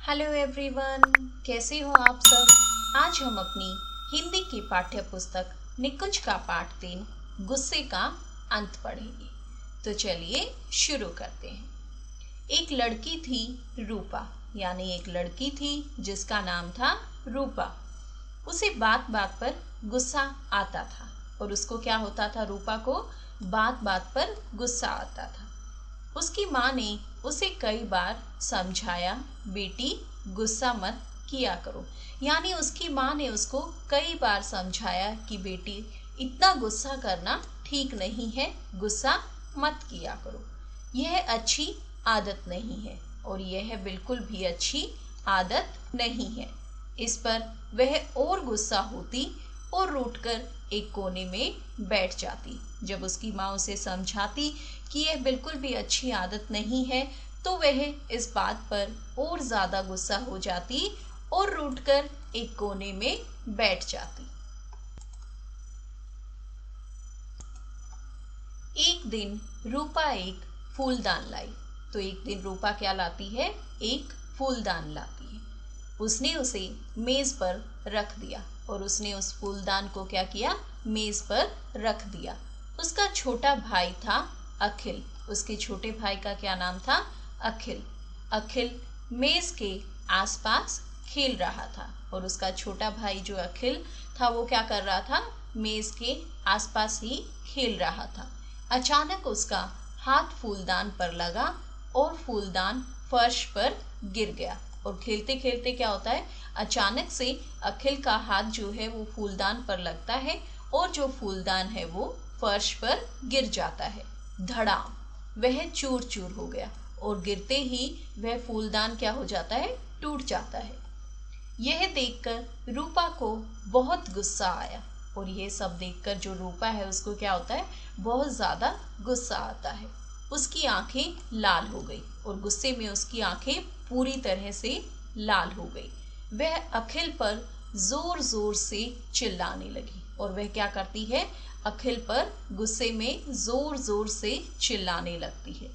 Hello everyone, कैसे हो आप सब। आज हम अपनी हिंदी की पाठ्य पुस्तक निकुंज का पाठ 3 गुस्से का अंत पढ़ेंगे। तो चलिए शुरू करते हैं। एक लड़की थी रूपा, यानी एक लड़की थी जिसका नाम था रूपा। उसे बात बात पर गुस्सा आता था और उसको क्या होता था, रूपा को बात बात पर गुस्सा आता था। उसकी माँ ने उसे कई बार समझाया, बेटी गुस्सा मत किया करो। यानी उसकी माँ ने उसको कई बार समझाया कि बेटी इतना गुस्सा करना ठीक नहीं है, गुस्सा मत किया करो, यह अच्छी आदत नहीं है और यह बिल्कुल भी अच्छी आदत नहीं है। इस पर वह और गुस्सा होती और रूठकर एक कोने में बैठ जाती। जब उसकी माँ उसे समझाती कि यह बिल्कुल भी अच्छी आदत नहीं है तो वह इस बात पर और ज्यादा गुस्सा हो जाती और रूठकर एक कोने में बैठ जाती। एक दिन रूपा एक फूलदान लाई। तो एक दिन रूपा क्या लाती है, एक फूलदान लाती है। उसने उसे मेज पर रख दिया और उसने उस फूलदान को क्या किया, मेज पर रख दिया। उसका छोटा भाई था अखिल। उसके छोटे भाई का क्या नाम था, अखिल। अखिल मेज के आसपास खेल रहा था और उसका छोटा भाई जो अखिल था वो क्या कर रहा था, मेज के आसपास ही खेल रहा था। अचानक उसका हाथ फूलदान पर लगा और फूलदान फर्श पर गिर गया। और खेलते खेलते क्या होता है, अचानक से अखिल का हाथ जो है वो फूलदान पर लगता है और जो फूलदान है वो फर्श पर गिर जाता है। धड़ाम, वह चूर चूर हो गया और गिरते ही वह फूलदान क्या हो जाता है, टूट जाता है। यह देखकर रूपा को बहुत गुस्सा आया और यह सब देखकर जो रूपा है उसको क्या होता है, बहुत ज्यादा गुस्सा आता है। उसकी आंखें लाल हो गई और गुस्से में उसकी आंखें पूरी तरह से लाल हो गई। वह अखिल पर जोर जोर से चिल्लाने लगी और वह क्या करती है, अखिल पर गुस्से में जोर जोर से चिल्लाने लगती है।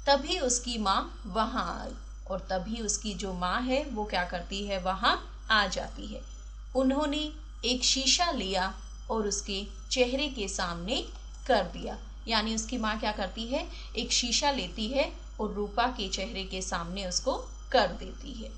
तभी उसकी माँ वहां आई और तभी उसकी जो माँ है वो क्या करती है, वहां आ जाती है। उन्होंने एक शीशा लिया और उसके चेहरे के सामने कर दिया। यानी उसकी माँ क्या करती है, एक शीशा लेती है और रूपा के चेहरे के सामने उसको कर देती है।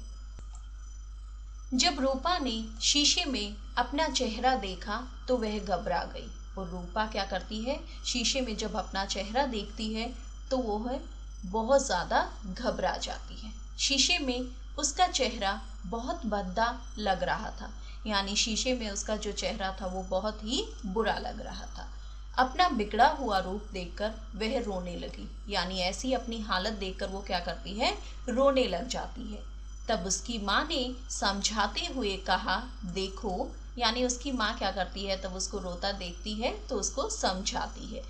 जब रूपा ने शीशे में अपना चेहरा देखा तो वह घबरा गई और रूपा क्या करती है, शीशे में जब अपना चेहरा देखती है तो वो है बहुत ज्यादा घबरा जाती है। शीशे में उसका चेहरा बहुत भद्दा लग रहा था। यानी शीशे में उसका जो चेहरा था वो बहुत ही बुरा लग रहा था। अपना बिगड़ा हुआ रूप देखकर वह रोने लगी। यानी ऐसी अपनी हालत देखकर वो क्या करती है, रोने लग जाती है। तब उसकी माँ ने समझाते हुए कहा, देखो, यानी उसकी माँ क्या करती है, तब उसको रोता देखती है तो उसको समझाती है,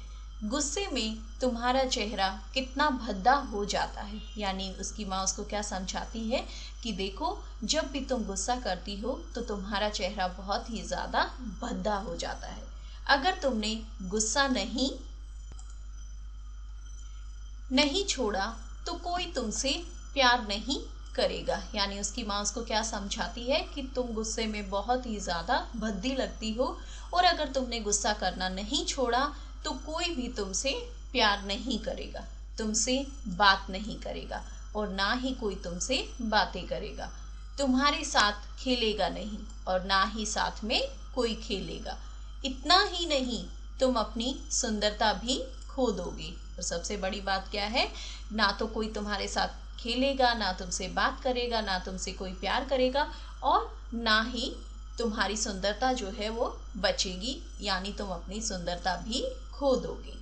गुस्से में तुम्हारा चेहरा कितना भद्दा हो जाता है। यानी उसकी माँ उसको क्या समझाती है कि देखो, जब भी तुम गुस्सा करती हो तो तुम्हारा चेहरा बहुत ही ज्यादा भद्दा हो जाता है। अगर तुमने गुस्सा नहीं छोड़ा तो कोई तुमसे प्यार नहीं करेगा। यानी उसकी माँ उसको क्या समझाती है कि तुम गुस्से में बहुत ही ज्यादा भद्दी लगती हो और अगर तुमने गुस्सा करना नहीं छोड़ा तो कोई भी तुमसे प्यार नहीं करेगा, तुमसे बात नहीं करेगा और ना ही कोई तुमसे बातें करेगा, तुम्हारे साथ खेलेगा नहीं और ना ही साथ में कोई खेलेगा। इतना ही नहीं, तुम अपनी सुंदरता भी खो दोगे। और सबसे बड़ी बात क्या है, ना तो कोई तुम्हारे साथ खेलेगा, ना तुमसे बात करेगा, ना तुमसे कोई प्यार करेगा और ना ही तुम्हारी सुंदरता जो है वो बचेगी। यानी तुम अपनी सुंदरता भी खो दोगे।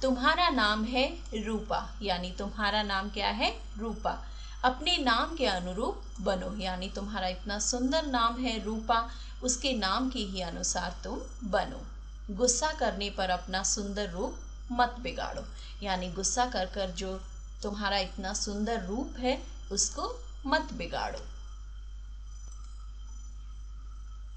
तुम्हारा नाम है रूपा, यानी तुम्हारा नाम क्या है, रूपा। अपने नाम के अनुरूप बनो। यानी तुम्हारा इतना सुंदर नाम है रूपा, उसके नाम के ही अनुसार तुम बनो। गुस्सा करने पर अपना सुंदर रूप मत बिगाड़ो। यानी गुस्सा कर कर जो तुम्हारा इतना सुंदर रूप है उसको मत बिगाड़ो।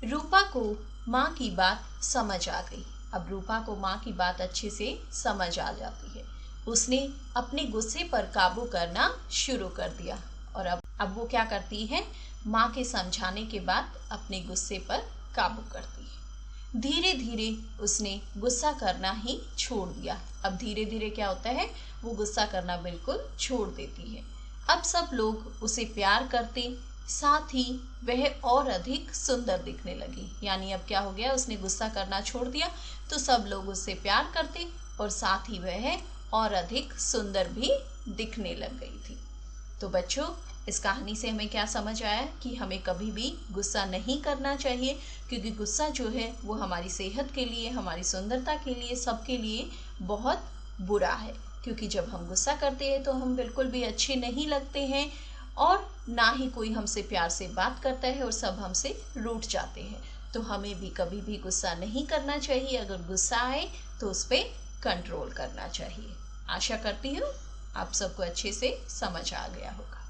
रूपा को माँ की बात समझ आ गई। अब रूपा को माँ की बात अच्छे से समझ आ जाती है। उसने अपने गुस्से पर काबू करना शुरू कर दिया और अब अब वो क्या करती है, माँ के समझाने के बाद अपने गुस्से पर काबू करती है। धीरे धीरे उसने गुस्सा करना ही छोड़ दिया। अब धीरे धीरे क्या होता है, वो गुस्सा करना बिल्कुल छोड़ देती है। अब सब लोग उसे प्यार करते, साथ ही वह और अधिक सुंदर दिखने लगी। यानी अब क्या हो गया, उसने गुस्सा करना छोड़ दिया तो सब लोग उससे प्यार करते और साथ ही वह और अधिक सुंदर भी दिखने लग गई थी। तो बच्चों, इस कहानी से हमें क्या समझ आया कि हमें कभी भी गुस्सा नहीं करना चाहिए, क्योंकि गुस्सा जो है वो हमारी सेहत के लिए, हमारी सुंदरता के लिए, सबके लिए बहुत बुरा है। क्योंकि जब हम गुस्सा करते हैं तो हम बिल्कुल भी अच्छे नहीं लगते हैं और ना ही कोई हमसे प्यार से बात करता है और सब हमसे रूठ जाते हैं। तो हमें भी कभी भी गुस्सा नहीं करना चाहिए। अगर गुस्सा आए तो उस पर कंट्रोल करना चाहिए। आशा करती हूँ आप सबको अच्छे से समझ आ गया होगा।